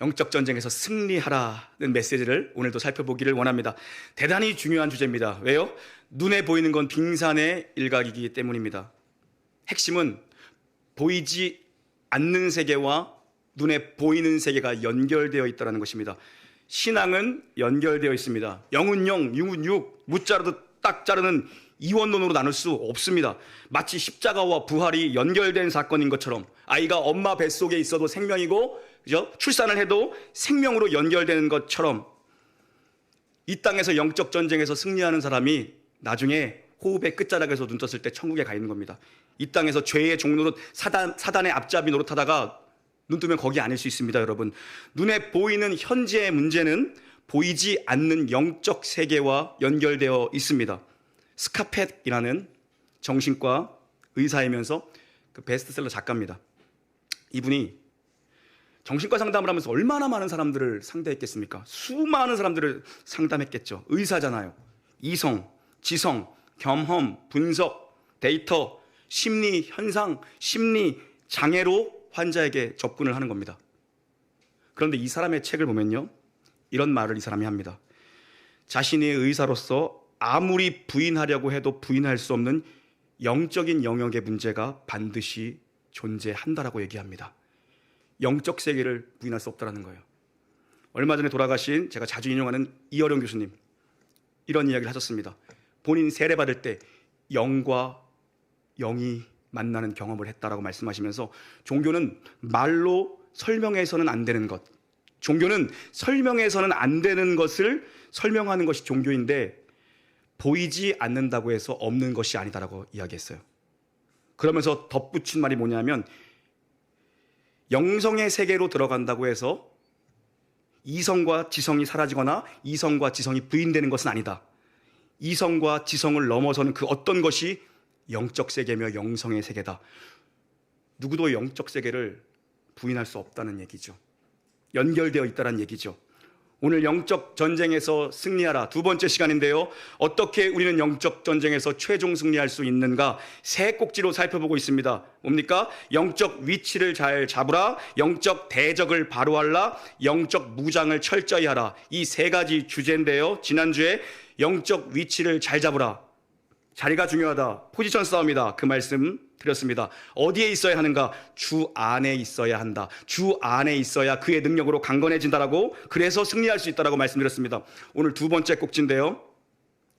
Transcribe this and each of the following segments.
영적 전쟁에서 승리하라는 메시지를 오늘도 살펴보기를 원합니다. 대단히 중요한 주제입니다. 왜요? 눈에 보이는 건 빙산의 일각이기 때문입니다. 핵심은 보이지 않는 세계와 눈에 보이는 세계가 연결되어 있다는 것입니다. 신앙은 연결되어 있습니다. 영은 영, 육은 육, 무자르도 딱 자르는 이원론으로 나눌 수 없습니다. 마치 십자가와 부활이 연결된 사건인 것처럼 아이가 엄마 뱃속에 있어도 생명이고, 그죠? 출산을 해도 생명으로 연결되는 것처럼 이 땅에서 영적 전쟁에서 승리하는 사람이 나중에 호흡의 끝자락에서 눈 떴을 때 천국에 가 있는 겁니다. 이 땅에서 죄의 종노릇, 사단의 앞잡이 노릇하다가 눈 뜨면 거기 아닐 수 있습니다, 여러분. 눈에 보이는 현재의 문제는 보이지 않는 영적 세계와 연결되어 있습니다. 스카펫이라는 정신과 의사이면서 그 베스트셀러 작가입니다. 이분이 정신과 상담을 하면서 얼마나 많은 사람들을 상대했겠습니까? 수많은 사람들을 상담했겠죠. 의사잖아요. 이성, 지성, 경험, 분석, 데이터, 심리 현상, 심리 장애로 환자에게 접근을 하는 겁니다. 그런데 이 사람의 책을 보면요, 이런 말을 이 사람이 합니다. 자신이 의사로서 아무리 부인하려고 해도 부인할 수 없는 영적인 영역의 문제가 반드시 존재한다라고 얘기합니다. 영적 세계를 부인할 수 없다는 거예요. 얼마 전에 돌아가신 제가 자주 인용하는 이어령 교수님, 이런 이야기를 하셨습니다. 본인 세례 받을 때 영과 영이 만나는 경험을 했다라고 말씀하시면서 종교는 말로 설명해서는 안 되는 것, 종교는 설명해서는 안 되는 것을 설명하는 것이 종교인데 보이지 않는다고 해서 없는 것이 아니다라고 이야기했어요. 그러면서 덧붙인 말이 뭐냐면, 영성의 세계로 들어간다고 해서 이성과 지성이 사라지거나 이성과 지성이 부인되는 것은 아니다. 이성과 지성을 넘어서는 그 어떤 것이 영적 세계며 영성의 세계다. 누구도 영적 세계를 부인할 수 없다는 얘기죠. 연결되어 있다는 얘기죠. 오늘 영적 전쟁에서 승리하라 두 번째 시간인데요, 어떻게 우리는 영적 전쟁에서 최종 승리할 수 있는가 세 꼭지로 살펴보고 있습니다. 뭡니까? 영적 위치를 잘 잡으라, 영적 대적을 바로 하라, 영적 무장을 철저히 하라. 이 세 가지 주제인데요, 지난주에 영적 위치를 잘 잡으라, 자리가 중요하다, 포지션 싸움이다, 그 말씀 드렸습니다. 어디에 있어야 하는가? 주 안에 있어야 한다. 주 안에 있어야 그의 능력으로 강건해진다라고, 그래서 승리할 수 있다라고 말씀드렸습니다. 오늘 두 번째 꼭지인데요,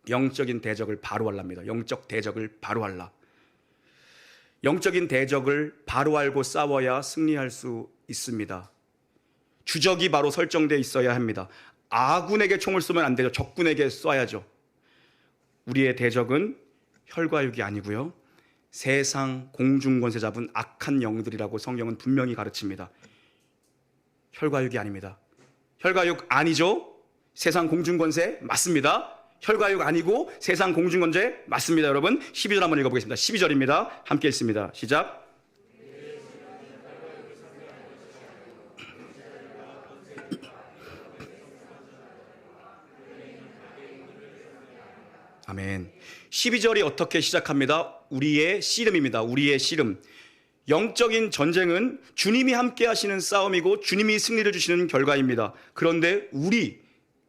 영적인 대적을 바로 하랍니다. 영적 대적을 바로 하라. 영적인 대적을 바로 알고 싸워야 승리할 수 있습니다. 주적이 바로 설정되어 있어야 합니다. 아군에게 총을 쏘면 안 되죠. 적군에게 쏴야죠. 우리의 대적은 혈과 육이 아니고요, 세상 공중권세 잡은 악한 영들이라고 성경은 분명히 가르칩니다. 혈과 육이 아닙니다. 혈과 육 아니죠? 세상 공중권세 맞습니다. 혈과 육 아니고 세상 공중권세 맞습니다. 여러분 12절 한번 읽어보겠습니다. 12절입니다. 함께 읽습니다. 시작. 아멘. 12절이 어떻게 시작합니다? 우리의 씨름입니다. 우리의 씨름. 영적인 전쟁은 주님이 함께 하시는 싸움이고 주님이 승리를 주시는 결과입니다. 그런데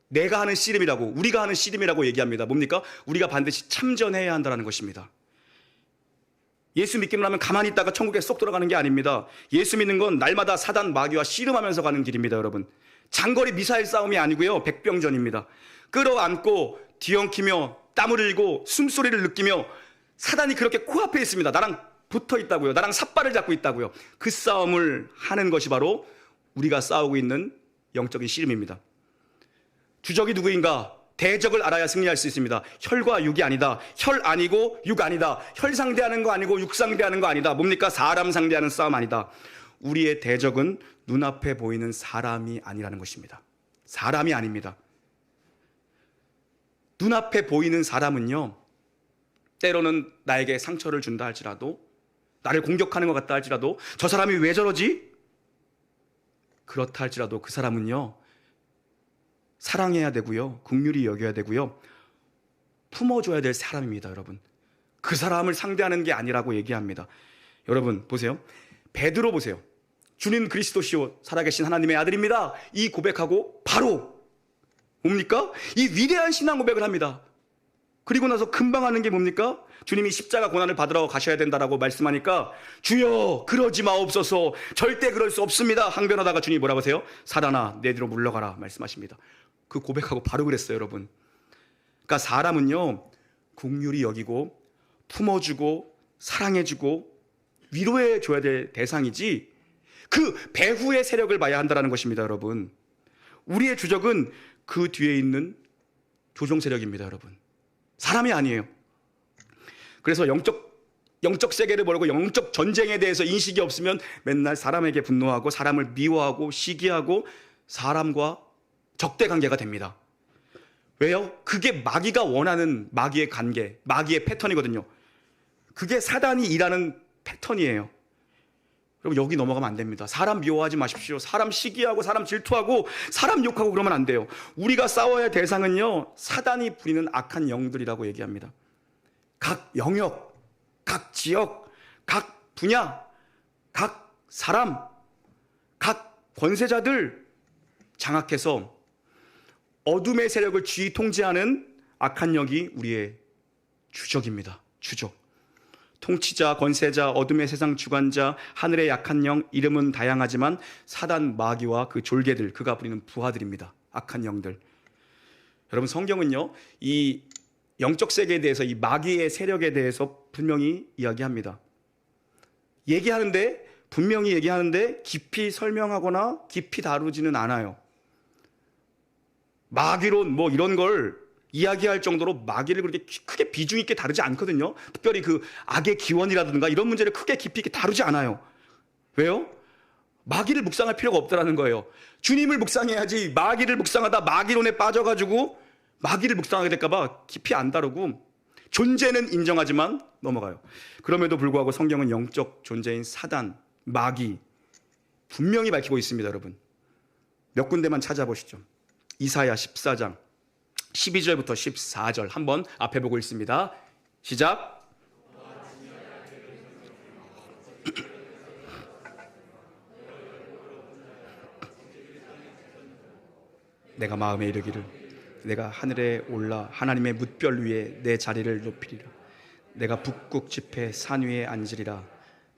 내가 하는 씨름이라고, 우리가 하는 씨름이라고 얘기합니다. 뭡니까? 우리가 반드시 참전해야 한다는 것입니다. 예수 믿기만 하면 가만히 있다가 천국에 쏙 들어가는 게 아닙니다. 예수 믿는 건 날마다 사단 마귀와 씨름하면서 가는 길입니다. 여러분, 장거리 미사일 싸움이 아니고요, 백병전입니다. 끌어안고 뒤엉키며 땀을 흘리고 숨소리를 느끼며, 사단이 그렇게 코앞에 있습니다. 나랑 붙어 있다고요. 나랑 삿발을 잡고 있다고요. 그 싸움을 하는 것이 바로 우리가 싸우고 있는 영적인 씨름입니다. 주적이 누구인가? 대적을 알아야 승리할 수 있습니다. 혈과 육이 아니다. 혈 아니고 육 아니다. 혈 상대하는 거 아니고 육 상대하는 거 아니다. 뭡니까? 사람 상대하는 싸움 아니다. 우리의 대적은 눈앞에 보이는 사람이 아니라는 것입니다. 사람이 아닙니다. 눈앞에 보이는 사람은요, 때로는 나에게 상처를 준다 할지라도, 나를 공격하는 것 같다 할지라도, 저 사람이 왜 저러지? 그렇다 할지라도 그 사람은요, 사랑해야 되고요, 긍휼히 여겨야 되고요, 품어줘야 될 사람입니다. 여러분, 그 사람을 상대하는 게 아니라고 얘기합니다. 여러분 보세요. 베드로 보세요. 주는 그리스도시요 살아계신 하나님의 아들입니다. 이 고백하고 바로 뭡니까? 이 위대한 신앙 고백을 합니다. 그리고 나서 금방 하는 게 뭡니까? 주님이 십자가 고난을 받으러 가셔야 된다라고 말씀하니까 주여 그러지 마옵소서, 절대 그럴 수 없습니다. 항변하다가 주님이 뭐라고 하세요? 사단아 내 뒤로 물러가라 말씀하십니다. 그 고백하고 바로 그랬어요, 여러분. 그러니까 사람은요, 긍휼히 여기고 품어주고 사랑해주고 위로해줘야 될 대상이지 그 배후의 세력을 봐야 한다는 것입니다, 여러분. 우리의 주적은 그 뒤에 있는 조종 세력입니다, 여러분. 사람이 아니에요. 그래서 영적 세계를 모르고 영적 전쟁에 대해서 인식이 없으면 맨날 사람에게 분노하고 사람을 미워하고 시기하고 사람과 적대 관계가 됩니다. 왜요? 그게 마귀가 원하는 마귀의 관계, 마귀의 패턴이거든요. 그게 사단이 일하는 패턴이에요. 여러분, 여기 넘어가면 안 됩니다. 사람 미워하지 마십시오. 사람 시기하고 사람 질투하고 사람 욕하고 그러면 안 돼요. 우리가 싸워야 할 대상은요, 사단이 부리는 악한 영들이라고 얘기합니다. 각 영역, 각 지역, 각 분야, 각 사람, 각 권세자들 장악해서 어둠의 세력을 쥐 통제하는 악한 영이 우리의 주적입니다. 주적. 통치자, 권세자, 어둠의 세상 주관자, 하늘의 약한 영, 이름은 다양하지만 사단, 마귀와 그 졸개들, 그가 부리는 부하들입니다. 악한 영들. 여러분, 성경은요, 이 영적 세계에 대해서, 이 마귀의 세력에 대해서 분명히 이야기합니다. 분명히 얘기하는데 깊이 설명하거나 깊이 다루지는 않아요. 마귀론 뭐 이런 걸 이야기할 정도로 마귀를 그렇게 크게 비중 있게 다루지 않거든요. 특별히 그 악의 기원이라든가 이런 문제를 크게 깊이 있게 다루지 않아요. 왜요? 마귀를 묵상할 필요가 없다라는 거예요. 주님을 묵상해야지 마귀를 묵상하다 마귀론에 빠져가지고 마귀를 묵상하게 될까봐 깊이 안 다루고 존재는 인정하지만 넘어가요. 그럼에도 불구하고 성경은 영적 존재인 사단, 마귀 분명히 밝히고 있습니다, 여러분. 몇 군데만 찾아보시죠. 이사야 14장 12절부터 14절 한번 앞에 보고 있습니다. 시작. 내가 마음에 이르기를 내가 하늘에 올라 하나님의 뭇별 위에 내 자리를 높이리라. 내가 북극 지폐 산 위에 앉으리라.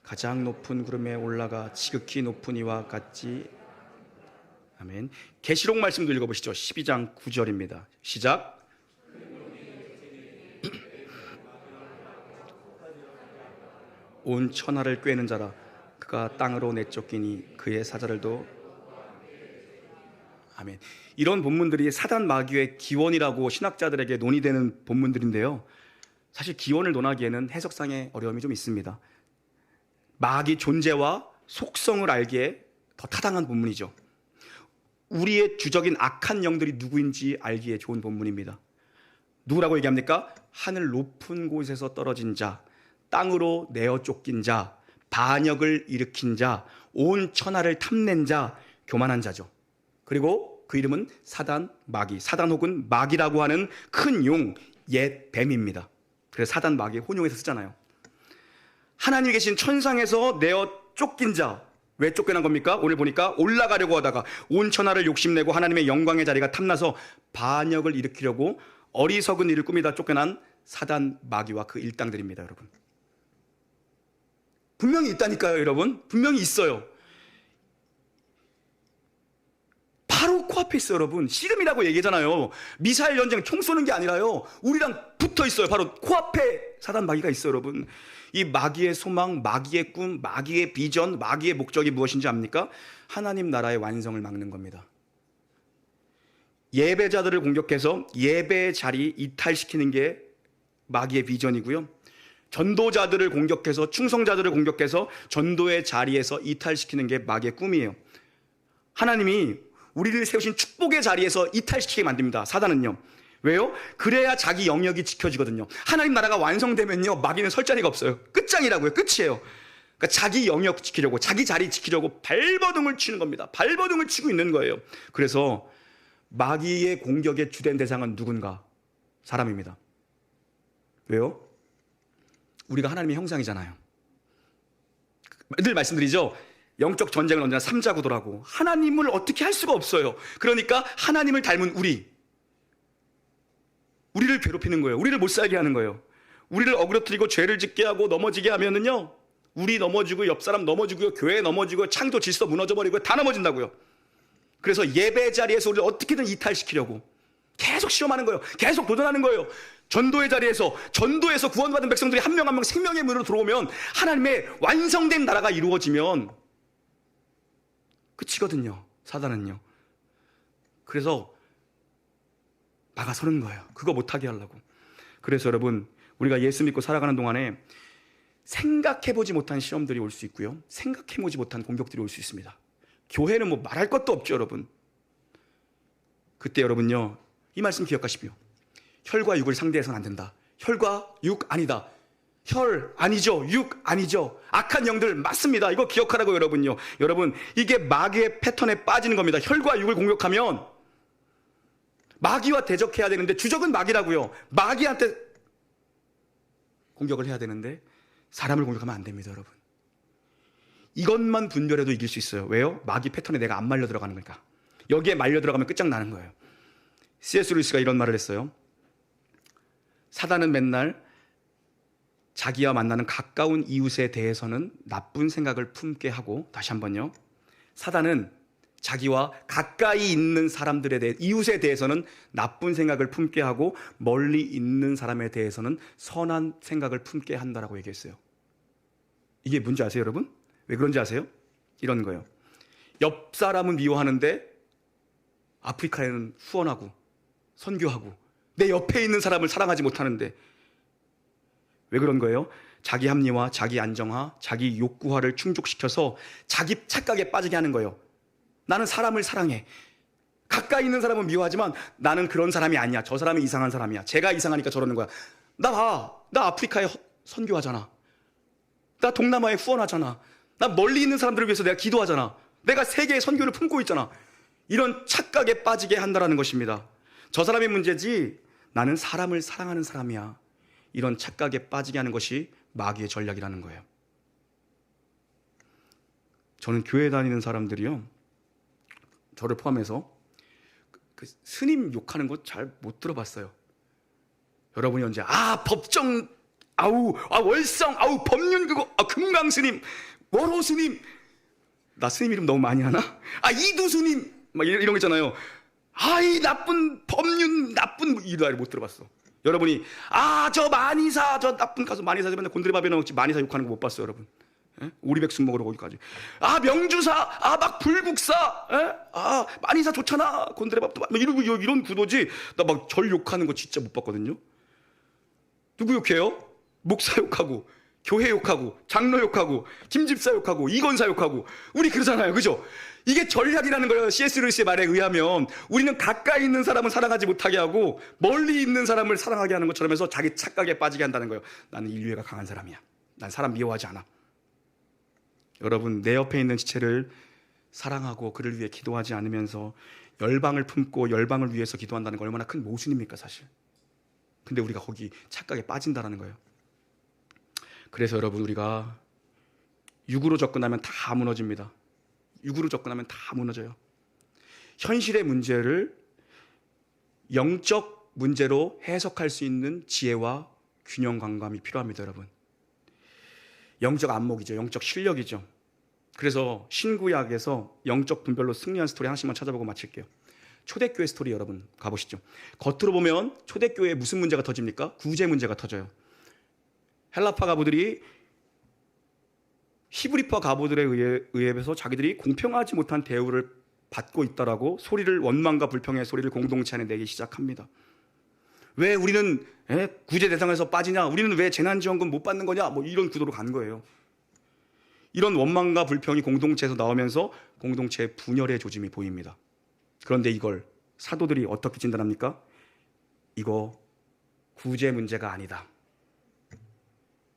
가장 높은 구름에 올라가 지극히 높은 이와 같이. 아멘. 계시록 말씀도 읽어보시죠. 12장 9절입니다. 시작. 온 천하를 꿰는 자라. 그가 땅으로 내쫓기니 그의 사자들도. 아멘. 이런 본문들이 사단 마귀의 기원이라고 신학자들에게 논의되는 본문들인데요, 사실 기원을 논하기에는 해석상의 어려움이 좀 있습니다. 마귀 존재와 속성을 알기에 더 타당한 본문이죠. 우리의 주적인 악한 영들이 누구인지 알기에 좋은 본문입니다. 누구라고 얘기합니까? 하늘 높은 곳에서 떨어진 자, 땅으로 내어 쫓긴 자, 반역을 일으킨 자, 온 천하를 탐낸 자, 교만한 자죠. 그리고 그 이름은 사단, 마귀, 사단 혹은 마귀라고 하는 큰 용, 옛 뱀입니다. 그래서 사단, 마귀 혼용해서 쓰잖아요. 하나님이 계신 천상에서 내어 쫓긴 자, 왜 쫓겨난 겁니까? 오늘 보니까 올라가려고 하다가 온 천하를 욕심내고 하나님의 영광의 자리가 탐나서 반역을 일으키려고 어리석은 일을 꾸미다 쫓겨난 사단, 마귀와 그 일당들입니다, 여러분. 분명히 있다니까요, 여러분. 분명히 있어요. 바로 코앞에 있어요, 여러분. 씨름이라고 얘기하잖아요. 미사일 전쟁 총 쏘는 게 아니라요, 우리랑 붙어 있어요. 바로 코앞에 사단, 마귀가 있어요, 여러분. 이 마귀의 소망, 마귀의 꿈, 마귀의 비전, 마귀의 목적이 무엇인지 압니까? 하나님 나라의 완성을 막는 겁니다. 예배자들을 공격해서 예배의 자리 이탈시키는 게 마귀의 비전이고요, 전도자들을 공격해서, 충성자들을 공격해서 전도의 자리에서 이탈시키는 게 마귀의 꿈이에요. 하나님이 우리를 세우신 축복의 자리에서 이탈시키게 만듭니다, 사단은요. 왜요? 그래야 자기 영역이 지켜지거든요. 하나님 나라가 완성되면요, 마귀는 설 자리가 없어요. 끝장이라고요. 끝이에요. 그러니까 자기 영역 지키려고, 자기 자리 지키려고 발버둥을 치는 겁니다. 발버둥을 치고 있는 거예요. 그래서 마귀의 공격의 주된 대상은 누군가? 사람입니다. 왜요? 우리가 하나님의 형상이잖아요. 늘 말씀드리죠. 영적 전쟁은 언제나 삼자구도라고. 하나님을 어떻게 할 수가 없어요. 그러니까 하나님을 닮은 우리를 괴롭히는 거예요. 우리를 못 살게 하는 거예요. 우리를 어그러뜨리고 죄를 짓게 하고 넘어지게 하면은요, 우리 넘어지고 옆 사람 넘어지고요, 교회 넘어지고 창조 질서 무너져 버리고 다 넘어진다고요. 그래서 예배 자리에서 우리를 어떻게든 이탈시키려고 계속 시험하는 거예요. 계속 도전하는 거예요. 전도의 자리에서, 전도에서 구원받은 백성들이 한 명 한 명 생명의 문으로 들어오면, 하나님의 완성된 나라가 이루어지면 끝이거든요, 사단은요. 그래서 막아서는 거예요. 그거 못하게 하려고. 그래서 여러분, 우리가 예수 믿고 살아가는 동안에 생각해보지 못한 시험들이 올 수 있고요, 생각해보지 못한 공격들이 올 수 있습니다. 교회는 뭐 말할 것도 없죠, 여러분. 그때 여러분요, 이 말씀 기억하십시오. 혈과 육을 상대해서는 안 된다. 혈과 육 아니다. 혈 아니죠. 육 아니죠. 악한 영들 맞습니다. 이거 기억하라고 여러분요. 여러분, 이게 마귀의 패턴에 빠지는 겁니다. 혈과 육을 공격하면 마귀와 대적해야 되는데, 주적은 마귀라고요. 마귀한테 공격을 해야 되는데 사람을 공격하면 안 됩니다, 여러분. 이것만 분별해도 이길 수 있어요. 왜요? 마귀 패턴에 내가 안 말려 들어가는 거니까. 여기에 말려 들어가면 끝장나는 거예요. C.S. 루이스가 이런 말을 했어요. 사단은 맨날 자기와 만나는 가까운 이웃에 대해서는 나쁜 생각을 품게 하고, 다시 한번요, 사단은 자기와 가까이 있는 사람들에 대해, 이웃에 대해서는 나쁜 생각을 품게 하고, 멀리 있는 사람에 대해서는 선한 생각을 품게 한다라고 얘기했어요. 이게 뭔지 아세요, 여러분? 왜 그런지 아세요? 이런 거예요. 옆 사람은 미워하는데 아프리카에는 후원하고 선교하고, 내 옆에 있는 사람을 사랑하지 못하는데. 왜 그런 거예요? 자기 합리화, 자기 안정화, 자기 욕구화를 충족시켜서 자기 착각에 빠지게 하는 거예요. 나는 사람을 사랑해. 가까이 있는 사람은 미워하지만 나는 그런 사람이 아니야. 저 사람이 이상한 사람이야. 제가 이상하니까 저러는 거야. 나 아프리카에 선교하잖아. 나 동남아에 후원하잖아. 나 멀리 있는 사람들을 위해서 내가 기도하잖아. 내가 세계의 선교를 품고 있잖아. 이런 착각에 빠지게 한다는 것입니다. 저 사람의 문제지 나는 사람을 사랑하는 사람이야. 이런 착각에 빠지게 하는 것이 마귀의 전략이라는 거예요. 저는 교회 다니는 사람들이요, 저를 포함해서 그 스님 욕하는 거 잘 못 들어봤어요. 여러분이 언제 법정, 월성, 법륜 그거, 금강 스님, 월호 스님, 나 스님 이름 너무 많이 하나? 이두 스님, 막 이런 거 있잖아요. 이 나쁜 법륜, 나쁜, 이런 못 들어봤어. 여러분이 저 마니사, 저 나쁜 가수 마니사, 맨날 곤드레밥에 넣었지 마니사 욕하는 거 못 봤어요, 여러분. 오리백숙 먹으러 거기까지. 명주사, 막 불국사, 마니사 좋잖아, 곤드레밥도 막 이런 구도지. 나 막 절 욕하는 거 진짜 못 봤거든요. 누구 욕해요? 목사 욕하고, 교회 욕하고, 장로 욕하고, 김집사 욕하고, 이건사 욕하고. 우리 그러잖아요, 그죠? 이게 전략이라는 거예요. C.S. 루이스의 말에 의하면 우리는 가까이 있는 사람을 사랑하지 못하게 하고 멀리 있는 사람을 사랑하게 하는 것처럼 해서 자기 착각에 빠지게 한다는 거예요. 나는 인류애가 강한 사람이야. 난 사람 미워하지 않아. 여러분, 내 옆에 있는 지체를 사랑하고 그를 위해 기도하지 않으면서 열방을 품고 열방을 위해서 기도한다는 건 얼마나 큰 모순입니까, 사실. 근데 우리가 거기 착각에 빠진다는 거예요. 그래서 여러분, 우리가 육으로 접근하면 다 무너집니다. 육으로 접근하면 다 무너져요. 현실의 문제를 영적 문제로 해석할 수 있는 지혜와 균형 감각이 필요합니다, 여러분. 영적 안목이죠. 영적 실력이죠. 그래서 신구약에서 영적 분별로 승리한 스토리 하나씩만 찾아보고 마칠게요. 초대교회 스토리 여러분 가보시죠. 겉으로 보면 초대교회에 무슨 문제가 터집니까? 구제 문제가 터져요. 헬라파 가부들이 히브리파 가부들에 의해서 자기들이 공평하지 못한 대우를 받고 있다라고 소리를, 원망과 불평의 소리를 공동체 안에 내기 시작합니다. 왜 우리는 구제 대상에서 빠지냐? 우리는 왜 재난지원금 못 받는 거냐? 뭐 이런 구도로 간 거예요. 이런 원망과 불평이 공동체에서 나오면서 공동체의 분열의 조짐이 보입니다. 그런데 이걸 사도들이 어떻게 진단합니까? 이거 구제 문제가 아니다.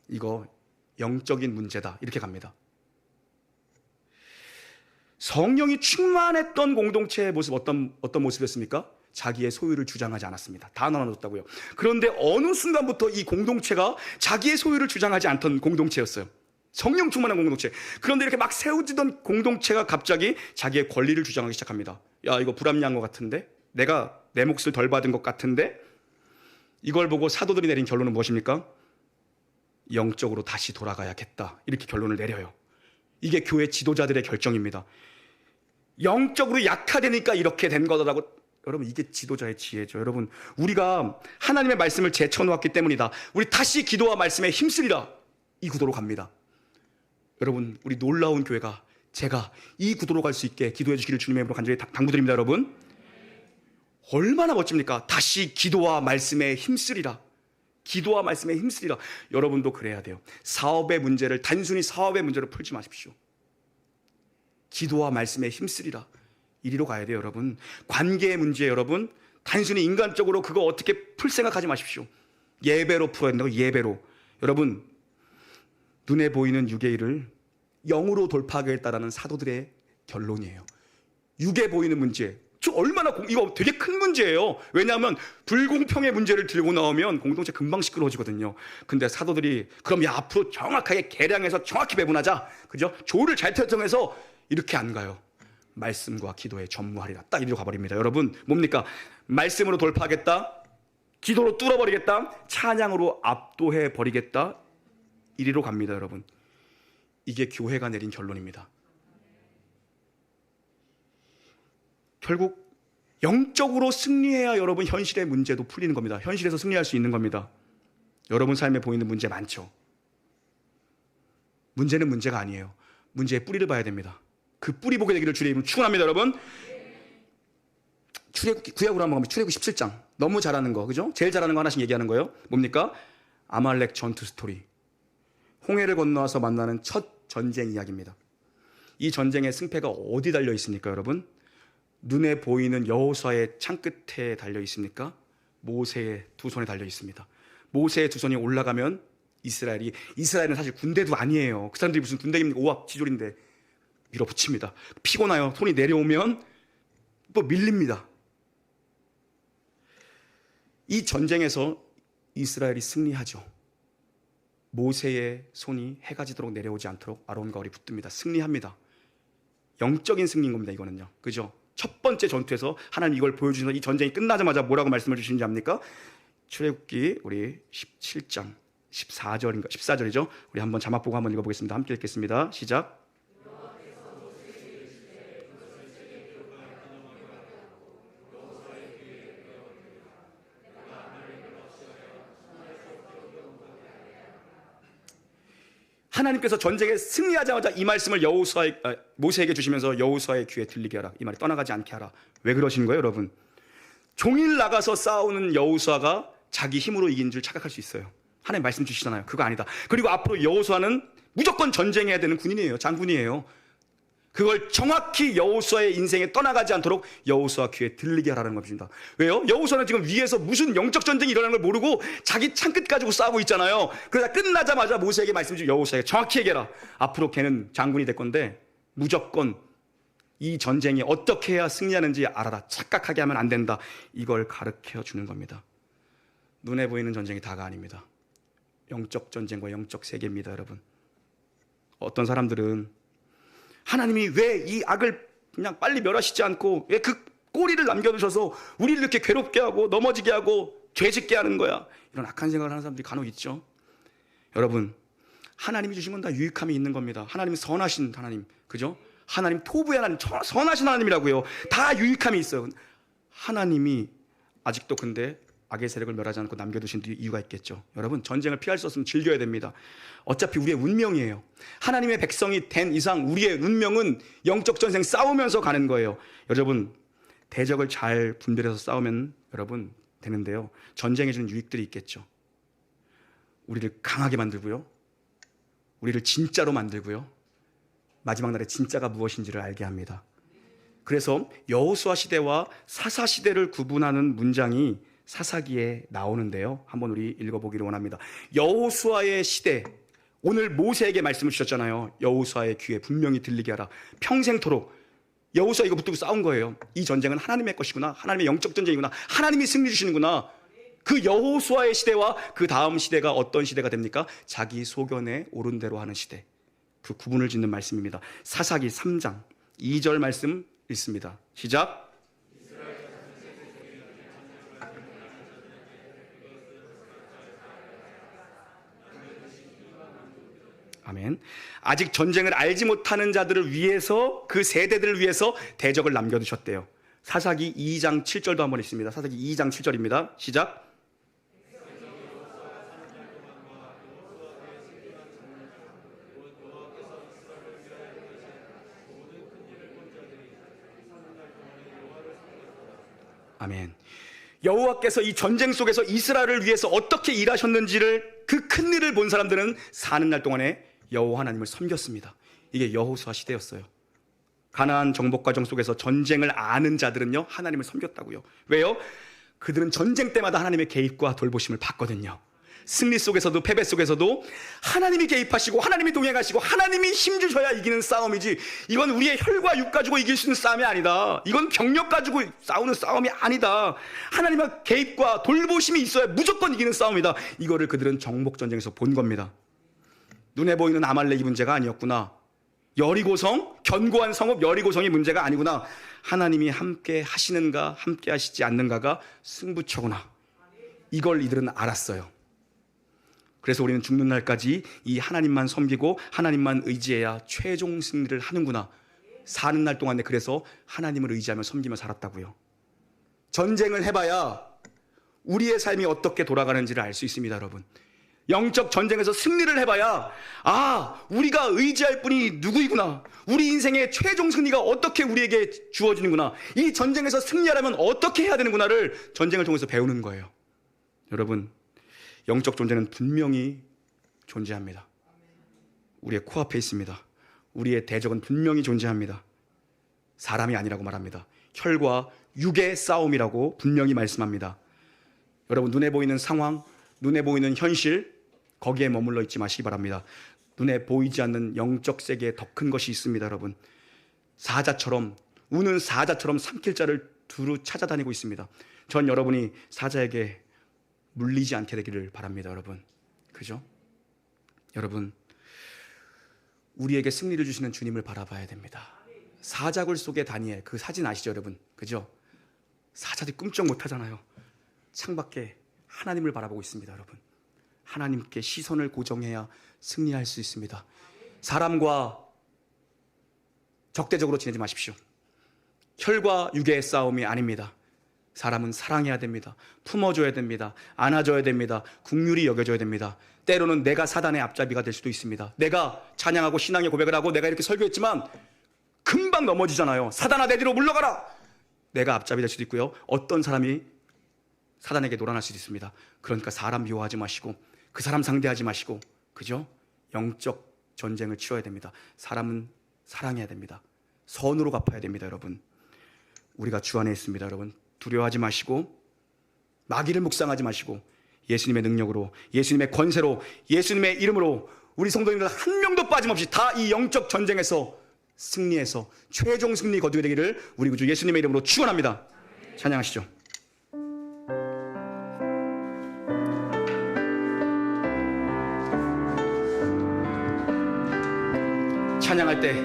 이거 영적인 문제다. 이렇게 갑니다. 성령이 충만했던 공동체의 모습, 어떤 모습이었습니까? 자기의 소유를 주장하지 않았습니다. 다 나눠줬다고요. 그런데 어느 순간부터 이 공동체가 자기의 소유를 주장하지 않던 공동체였어요. 성령 충만한 공동체. 그런데 이렇게 막 세워지던 공동체가 갑자기 자기의 권리를 주장하기 시작합니다. 야, 이거 불합리한 것 같은데? 내가 내 몫을 덜 받은 것 같은데? 이걸 보고 사도들이 내린 결론은 무엇입니까? 영적으로 다시 돌아가야겠다. 이렇게 결론을 내려요. 이게 교회 지도자들의 결정입니다. 영적으로 약화되니까 이렇게 된 거라고. 여러분, 이게 지도자의 지혜죠. 여러분, 우리가 하나님의 말씀을 제쳐놓았기 때문이다. 우리 다시 기도와 말씀에 힘쓰리라. 이 구도로 갑니다. 여러분, 우리 놀라운 교회가, 제가 이 구도로 갈 수 있게 기도해 주시기를 주님의 이름으로 간절히 당부드립니다. 여러분, 얼마나 멋집니까? 다시 기도와 말씀에 힘쓰리라. 기도와 말씀에 힘쓰리라. 여러분도 그래야 돼요. 사업의 문제를 단순히 사업의 문제로 풀지 마십시오. 기도와 말씀에 힘쓰리라. 이리로 가야 돼요. 여러분, 관계의 문제, 여러분 단순히 인간적으로 그거 어떻게 풀 생각하지 마십시오. 예배로 풀어야 된다고. 예배로. 여러분, 눈에 보이는 육의 일을 영으로 돌파하겠다라는 사도들의 결론이에요. 육에 보이는 문제, 이거 되게 큰 문제예요. 왜냐하면 불공평의 문제를 들고 나오면 공동체 금방 시끄러워지거든요. 근데 사도들이 그럼 야, 앞으로 정확하게 계량해서 정확히 배분하자, 그죠? 조를 잘 결정해서 이렇게 안 가요. 말씀과 기도에 전무하리라. 딱 이리로 가버립니다. 여러분, 뭡니까? 말씀으로 돌파하겠다, 기도로 뚫어버리겠다, 찬양으로 압도해 버리겠다. 이리로 갑니다. 여러분, 이게 교회가 내린 결론입니다. 결국 영적으로 승리해야 여러분 현실의 문제도 풀리는 겁니다. 현실에서 승리할 수 있는 겁니다. 여러분 삶에 보이는 문제 많죠. 문제는 문제가 아니에요. 문제의 뿌리를 봐야 됩니다. 그 뿌리 보게 되기를 주의 이름으로 축원합니다. 여러분, 구약으로 한번 가면 출애굽 17장 너무 잘하는 거, 그죠? 제일 잘하는 거 하나씩 얘기하는 거예요. 뭡니까? 아말렉 전투 스토리. 홍해를 건너와서 만나는 첫 전쟁 이야기입니다. 이 전쟁의 승패가 어디 달려 있습니까? 여러분, 눈에 보이는 여호수아의 창 끝에 달려 있습니까? 모세의 두 손에 달려 있습니다. 모세의 두 손이 올라가면 이스라엘은 사실 군대도 아니에요. 그 사람들이 무슨 군대입니까? 오합지졸인데 밀어붙입니다. 피곤해요. 손이 내려오면 또 밀립니다. 이 전쟁에서 이스라엘이 승리하죠. 모세의 손이 해가 지도록 내려오지 않도록 아론과 홀이 붙듭니다. 승리합니다. 영적인 승리인 겁니다. 이거는요, 그죠? 첫 번째 전투에서 하나님 이걸 보여주셔서 이 전쟁이 끝나자마자 뭐라고 말씀을 주시는지 압니까? 출애굽기 우리 17장 14절이죠. 우리 한번 자막 보고 한번 읽어보겠습니다. 함께 읽겠습니다. 시작. 하나님께서 전쟁에 승리하자마자 이 말씀을 모세에게 주시면서 여호수아의 귀에 들리게 하라. 이 말이 떠나가지 않게 하라. 왜 그러시는 거예요, 여러분? 종일 나가서 싸우는 여호수아가 자기 힘으로 이긴 줄 착각할 수 있어요. 하나님 말씀 주시잖아요. 그거 아니다. 그리고 앞으로 여호수아는 무조건 전쟁해야 되는 군인이에요. 장군이에요. 그걸 정확히 여호수아의 인생에 떠나가지 않도록 여호수아 귀에 들리게 하라는 것입니다. 왜요? 여호수아는 지금 위에서 무슨 영적 전쟁이 일어나는 걸 모르고 자기 창끝 가지고 싸우고 있잖아요. 그러다 끝나자마자 모세에게 말씀 주시고 여호수아에게 정확히 얘기해라. 앞으로 걔는 장군이 될 건데 무조건 이 전쟁이 어떻게 해야 승리하는지 알아라. 착각하게 하면 안 된다. 이걸 가르쳐 주는 겁니다. 눈에 보이는 전쟁이 다가 아닙니다. 영적 전쟁과 영적 세계입니다. 여러분, 어떤 사람들은 하나님이 왜 이 악을 그냥 빨리 멸하시지 않고 왜 그 꼬리를 남겨두셔서 우리를 이렇게 괴롭게 하고 넘어지게 하고 죄짓게 하는 거야, 이런 악한 생각을 하는 사람들이 간혹 있죠. 여러분, 하나님이 주신 건 다 유익함이 있는 겁니다. 하나님이 선하신 하나님, 그죠? 하나님 토부의 하나님, 선하신 하나님이라고요. 다 유익함이 있어요. 하나님이 아직도 근데 악의 세력을 멸하지 않고 남겨두신 이유가 있겠죠. 여러분, 전쟁을 피할 수 없으면 즐겨야 됩니다. 어차피 우리의 운명이에요. 하나님의 백성이 된 이상 우리의 운명은 영적 전쟁 싸우면서 가는 거예요. 여러분, 대적을 잘 분별해서 싸우면 여러분 되는데요, 전쟁에 주는 유익들이 있겠죠. 우리를 강하게 만들고요, 우리를 진짜로 만들고요, 마지막 날에 진짜가 무엇인지를 알게 합니다. 그래서 여호수아 시대와 사사 시대를 구분하는 문장이 사사기에 나오는데요, 한번 우리 읽어보기를 원합니다. 여호수아의 시대, 오늘 모세에게 말씀을 주셨잖아요. 여호수아의 귀에 분명히 들리게 하라. 평생토록 여호수아 이거 붙들고 싸운 거예요. 이 전쟁은 하나님의 것이구나, 하나님의 영적 전쟁이구나, 하나님이 승리 주시는구나. 그 여호수아의 시대와 그 다음 시대가 어떤 시대가 됩니까? 자기 소견에 옳은 대로 하는 시대. 그 구분을 짓는 말씀입니다. 사사기 3장 2절 말씀 읽습니다. 시작. 아멘. 아직 전쟁을 알지 못하는 자들을 위해서, 그 세대들을 위해서 대적을 남겨두셨대요. 사사기 2장 7절도 한번 읽습니다. 사사기 2장 7절입니다. 시작. 아멘. 여호와께서 이 전쟁 속에서 이스라엘을 위해서 어떻게 일하셨는지를, 그 큰 일을 본 사람들은 사는 날 동안에 여호와 하나님을 섬겼습니다. 이게 여호수아 시대였어요. 가나안 정복 과정 속에서 전쟁을 아는 자들은요, 하나님을 섬겼다고요. 왜요? 그들은 전쟁 때마다 하나님의 개입과 돌보심을 받거든요. 승리 속에서도 패배 속에서도 하나님이 개입하시고 하나님이 동행하시고 하나님이 힘주셔야 이기는 싸움이지, 이건 우리의 혈과 육 가지고 이길 수 있는 싸움이 아니다. 이건 병력 가지고 싸우는 싸움이 아니다. 하나님의 개입과 돌보심이 있어야 무조건 이기는 싸움이다. 이거를 그들은 정복전쟁에서 본 겁니다. 눈에 보이는 아말렉이 문제가 아니었구나. 여리고성, 견고한 성읍 여리고성이 문제가 아니구나. 하나님이 함께 하시는가 함께 하시지 않는가가 승부처구나. 이걸 이들은 알았어요. 그래서 우리는 죽는 날까지 이 하나님만 섬기고 하나님만 의지해야 최종 승리를 하는구나. 사는 날 동안에 그래서 하나님을 의지하며 섬기며 살았다고요. 전쟁을 해봐야 우리의 삶이 어떻게 돌아가는지를 알 수 있습니다, 여러분. 영적 전쟁에서 승리를 해봐야, 아, 우리가 의지할 분이 누구이구나. 우리 인생의 최종 승리가 어떻게 우리에게 주어지는구나. 이 전쟁에서 승리하려면 어떻게 해야 되는구나를 전쟁을 통해서 배우는 거예요. 여러분, 영적 존재는 분명히 존재합니다. 우리의 코앞에 있습니다. 우리의 대적은 분명히 존재합니다. 사람이 아니라고 말합니다. 혈과 육의 싸움이라고 분명히 말씀합니다. 여러분, 눈에 보이는 상황, 눈에 보이는 현실, 거기에 머물러 있지 마시기 바랍니다. 눈에 보이지 않는 영적 세계에 더 큰 것이 있습니다, 여러분. 사자처럼, 우는 사자처럼 삼킬 자를 두루 찾아다니고 있습니다. 전 여러분이 사자에게 물리지 않게 되기를 바랍니다, 여러분. 그죠? 여러분, 우리에게 승리를 주시는 주님을 바라봐야 됩니다. 사자굴 속의 다니엘, 그 사진 아시죠, 여러분? 그죠? 사자들이 꿈쩍 못 하잖아요. 창밖에 하나님을 바라보고 있습니다, 여러분. 하나님께 시선을 고정해야 승리할 수 있습니다. 사람과 적대적으로 지내지 마십시오. 혈과 육의 싸움이 아닙니다. 사람은 사랑해야 됩니다. 품어줘야 됩니다. 안아줘야 됩니다. 긍휼히 여겨줘야 됩니다. 때로는 내가 사단의 앞잡이가 될 수도 있습니다. 내가 찬양하고 신앙의 고백을 하고 내가 이렇게 설교했지만 금방 넘어지잖아요. 사단아, 내 뒤로 물러가라. 내가 앞잡이 될 수도 있고요. 어떤 사람이 사단에게 놀아날 수도 있습니다. 그러니까 사람 미워하지 마시고 그 사람 상대하지 마시고, 그죠? 영적 전쟁을 치러야 됩니다. 사람은 사랑해야 됩니다. 선으로 갚아야 됩니다, 여러분. 우리가 주 안에 있습니다, 여러분. 두려워하지 마시고 마귀를 묵상하지 마시고 예수님의 능력으로, 예수님의 권세로, 예수님의 이름으로 우리 성도님들 한 명도 빠짐없이 다 이 영적 전쟁에서 승리해서 최종 승리 거두게 되기를 우리 구주 예수님의 이름으로 축원합니다. 찬양하시죠. 찬양할 때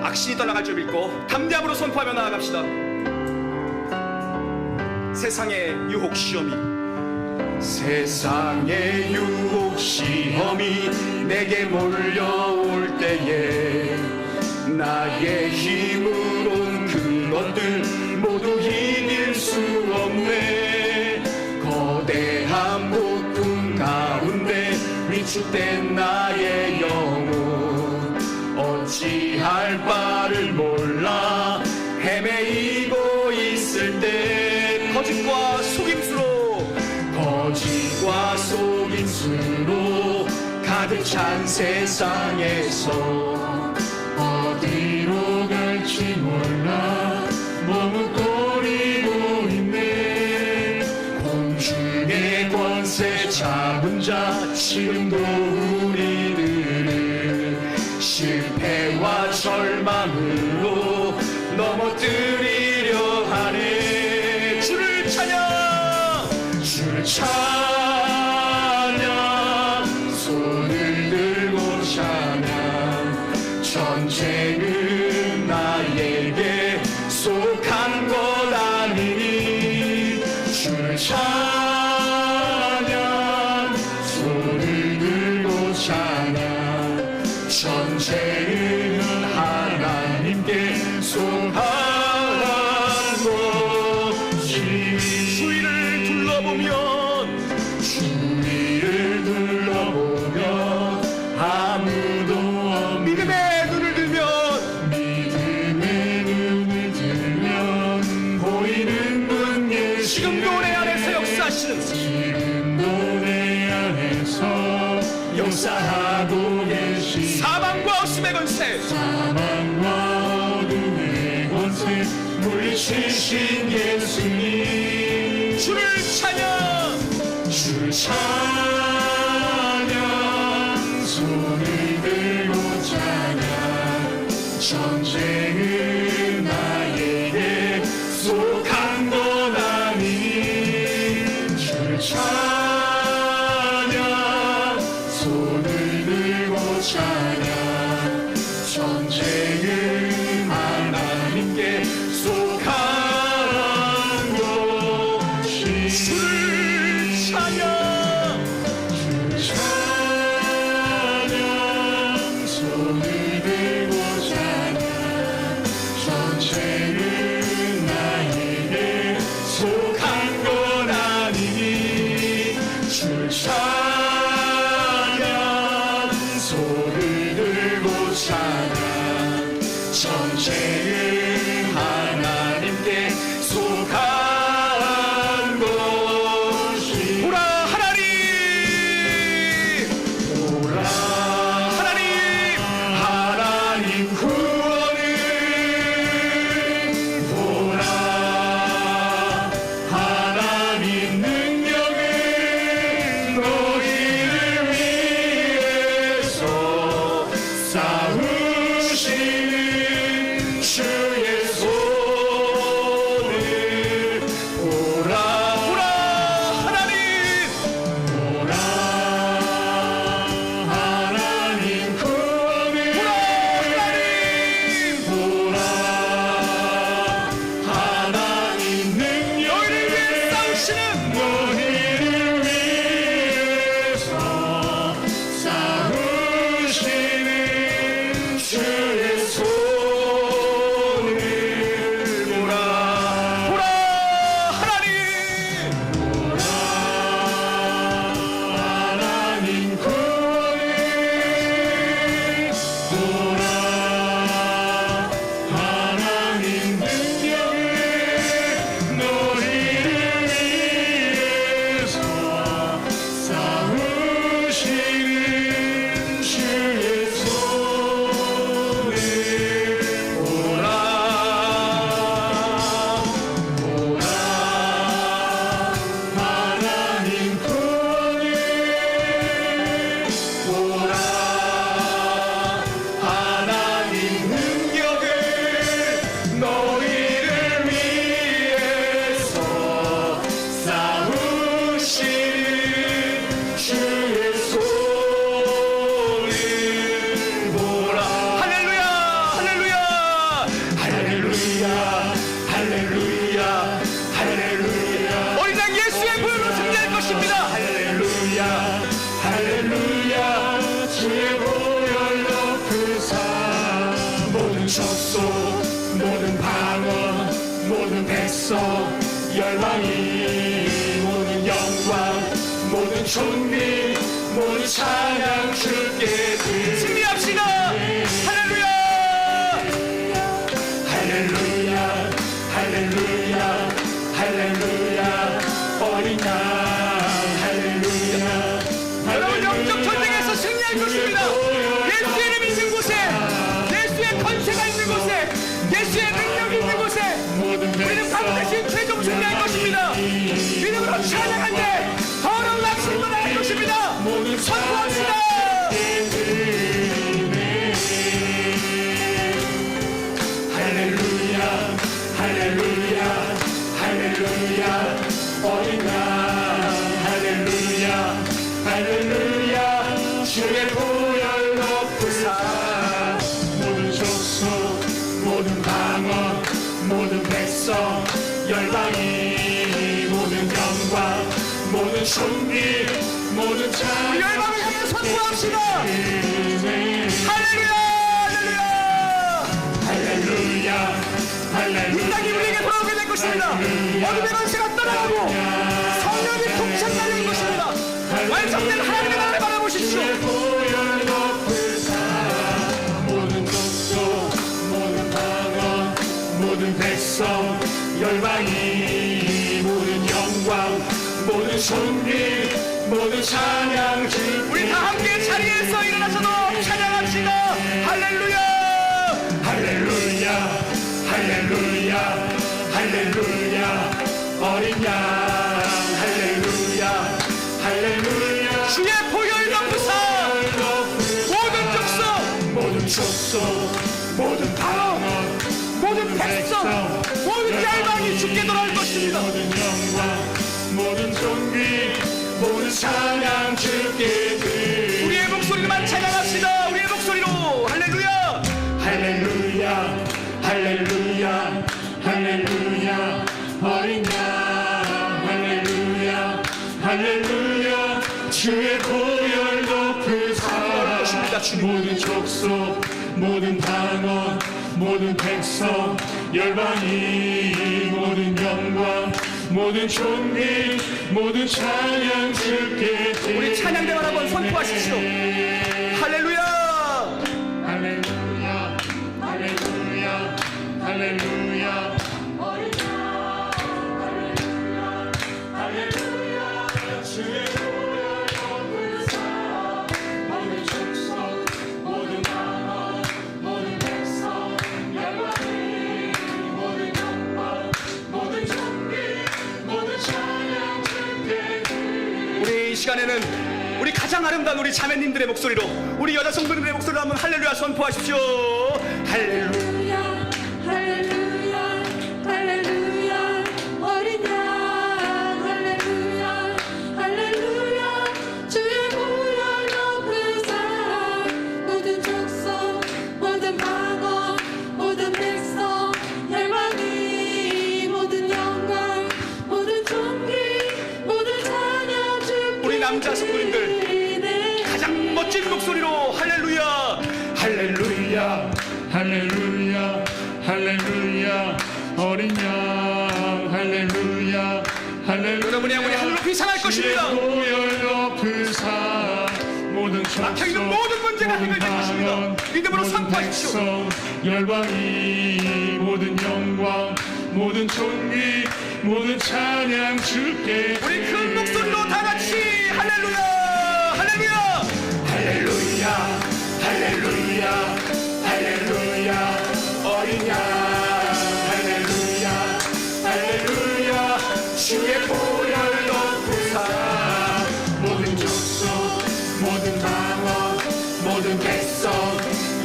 악신이 떠나갈 줄 믿고 담대함으로 선포하며 나아갑시다. 세상의 유혹 시험이, 세상의 유혹 시험이 내게 몰려올 때에 나의 힘으론 그것들 모두 이길 수 없네. 거대한 폭풍 가운데 위축된 나의 영혼 어찌할 바를 몰라 헤매이고 있을 때 거짓과 속임수로 가득 찬 세상에서 어디로 갈지 몰라 머뭇거리고 있네. 공중의 권세 잡은 자 지금도 우리들을 실패와 절망으로 넘어뜨리려 하네. 주를 찬양, 주를 찬양, 손을 들고 찬양. 외치신 예수님 주를 찬양 주를 찬양 손을 들고 찬양 전쟁은 나에게 속한 것 아니 주를 찬양 손을 들고 찬양 전쟁은 하나님께 속한 것이 주를 찬양 찬양 손을 들고 찬양 전쟁은 나에게 속한 건 아니니 주를 찬양 손을 들고 찬양 전쟁은 하나님께 속한 것이 보라 하나님 보라 하나님 하나님 구원을 보라 하나님 능력을 너희를 위해서 싸우시는 주의 손을 보라 보라 하나님 보라 하나님 구원을 보라 하나님 보라 하나님 능력을 너희를 위해 싸우시는 너희를 위해서 싸우시는 주의 손을 보라 보라 하나님 하나님 구원을 보라 하나님 능력을 너희를 위해서 싸우시는 주의 손을 보라 보라 하나님 구원을 보라 하나님 능력을 너희를 위해서 싸우시는 주의 손을 보라 할렐루야 할렐루야 할렐루야 할렐루야 할렐루야 어린 양 예수의 보혈로 승리할 것입니다 할렐루야 할렐루야 주의 보혈 높으사 모든 족속 모든 방언 모든 백성 열방이 모든 영광 모든 존귀 모든 찬양 주께 드리 승리합시다 할렐루야 할렐루야 할렐루야 할렐루야 어린 양 할렐루야 여러분 영적 전쟁에서 승리할 것입니다 예수의 이름 있는 곳에 예수의 권세가 있는 곳에 예수의 능력이 있는 곳에 모든 우리는 반드시 최종 승리할 것입니다 믿음으로 찬양한데 더러운 낙심을 받아갈 것입니다 선포합시다 할렐루야 할렐루야 할렐루야 어린 양 할렐루야 할렐루야 주의 보혈 높으사 모든 족속 모든 방언 모든 백성 열방이 모든 영광 모든 존귀 모든 찬양 열방을 향해 선포합시다 할렐루야 할렐루야 할렐루야 이 땅이 우리에게 돌아오게 될 것입니다 어둠의 권세가 떠나가고 성령이 통창나는 것입니다 완성된 하나님의 나라를 바라보십시오 보혈 높으사 모든 족속 모든 방언 모든 백성 열방이 모든 영광 모든 존귀 모든 찬양 주께 우리 다 함께 자리에서 일어나서도 찬양합시다 할렐루야 할렐루야 할렐루야 할렐루야 어린 양 할렐루야 할렐루야 주의 보혈 넘부사 모든 족속 모든 족속 모든 방언 모든 백성 모든 열방이 주께 돌아올 것입니다. 모든 영광 모든 존귀 모든 찬양 주께 드리 우리의 목소리로만 찬양합시다. 우리의 목소리로 할렐루야 할렐루야 할렐루야 할렐루야 어린 양 할렐루야 할렐루야 주의 보혈 높으사 것입니다, 주님. 모든 족속 모든 방언 모든 백성 열방이 모든 영광 모든 존귀 모든 찬양 주께 드리 우리 찬양대만 한번 선포하십시오. 할렐루야 할렐루야 할렐루야 할렐루야 할렐루야 주의 보혈 높으사 모든 족속 모든 방언 모든 백성 열방이 모든 영광 모든 존귀 모든 찬양 주께 드리 우리 이 시간에는 우리 가장 아름다운 우리 자매님들의 목소리로 우리 여자 성도님들의 목소리로 한번 할렐루야 선포하십시오. 할렐루야 할렐루야 할렐루야 어린 양 할렐루야 할렐루야 주의 보혈 높으사 모든 족속 모든 방언 모든 백성 열방이 모든 영광 모든 존귀 모든 찬양 주께 우리 남자 성도님들 가장 멋진 목소리로 할렐루야 할렐루야 할렐루야 할렐루야 어린 양 할렐루야 할렐루야 여러분의 영혼이 하늘로 비상할 것입니다. 보혈 높으사 모든 막혀있는 모든 문제가 해결될 것입니다. 믿음으로 선포하십시오. 열방이 모든 영광 모든 존귀 모든 찬양 주께 우리 큰 목소리로 다 같이 할렐루야 할렐루야 할렐루야 할렐루야 할렐루야 어린 양 할렐루야 할렐루야 주의 보혈 높으사 모든 족속 모든 방언 모든 백성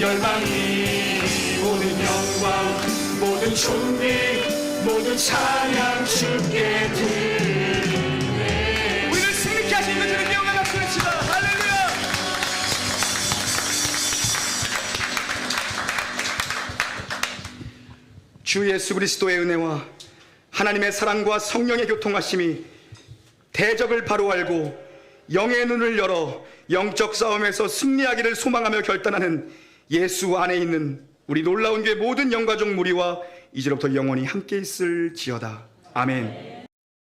열방이 모든 영광 모든 존귀 모든 찬양 주께 드리네 우리를 승리케 하신 그 주님께 영광 박수 외치다 할렐루야. 주 예수 그리스도의 은혜와 하나님의 사랑과 성령의 교통하심이 대적을 바로 알고 영의 눈을 열어 영적 싸움에서 승리하기를 소망하며 결단하는 예수 안에 있는 우리 놀라운 교회 모든 영가족 무리와 이제로부터 영원히 함께 있을지어다. 아멘.